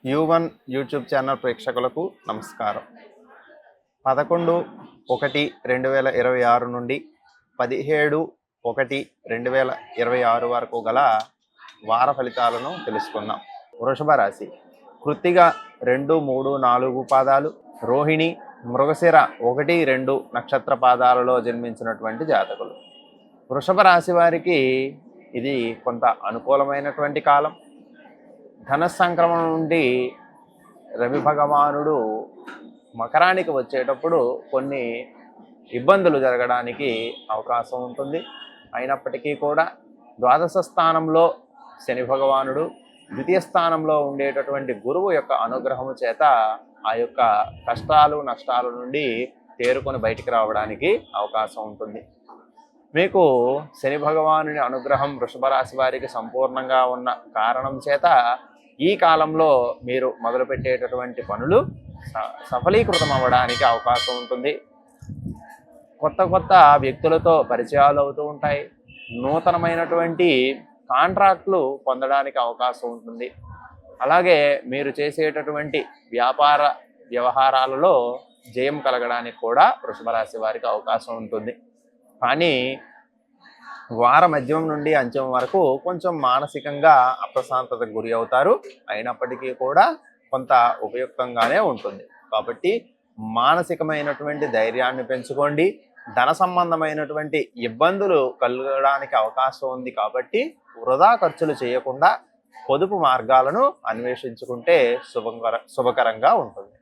U1 YouTube channel ప్రేక్షకులకు నమస్కారం. 11/1/2026 నుండి 17/1/2026 వరకు గల వార ఫలితాలను తెలుసుకుందాం. వృషభ రాశి కృత్తిక 2, 3, 4 పాదాలు, రోహిణి, మృగశిర 1, 2 నక్షత్ర పాదాలలో జన్మించినటువంటి జాతకులు. వృషభ రాశి వారికి ఇది కొంత అనుకూలమైనటువంటి కాలం. ధన సంక్రమణ నుండి రవి భగవానుడు మకరానికి వచ్చేటప్పుడు కొన్ని ఇబ్బందులు జరగడానికి అవకాశం ఉంటుంది. అయినప్పటికీ కూడా ద్వాదశ స్థానంలో శని భగవానుడు, ద్వితీయ స్థానంలో ఉండేటటువంటి గురువు యొక్క అనుగ్రహము చేత ఆ యొక్క కష్టాలు నష్టాల నుండి తేరుకొని బయటికి రావడానికి అవకాశం ఉంటుంది. మీకు శని భగవానుని అనుగ్రహం వృషభ రాశి వారికి సంపూర్ణంగా ఉన్న కారణం చేత ఈ కాలంలో మీరు మొదలుపెట్టేటటువంటి పనులు సఫలీకృతం అవ్వడానికి అవకాశం ఉంటుంది. కొత్త కొత్త వ్యక్తులతో పరిచయాలు అవుతూ ఉంటాయి. నూతనమైనటువంటి కాంట్రాక్టులు పొందడానికి అవకాశం ఉంటుంది. అలాగే మీరు చేసేటటువంటి వ్యాపార వ్యవహారాలలో జయం కలగడానికి కూడా వృషభ రాశి వారికి అవకాశం ఉంటుంది. కానీ వార మధ్యం నుండి అంత్యం వరకు కొంచెం మానసికంగా అప్రశాంతతకు గురి అవుతారు. అయినప్పటికీ కూడా కొంత ఉపయుక్తంగానే ఉంటుంది. కాబట్టి మానసికమైనటువంటి ధైర్యాన్ని పెంచుకోండి. ధన సంబంధమైనటువంటి ఇబ్బందులు కలగడానికి అవకాశం ఉంది. కాబట్టి వృధా ఖర్చులు చేయకుండా పొదుపు మార్గాలను అన్వేషించుకుంటే శుభకరంగా ఉంటుంది.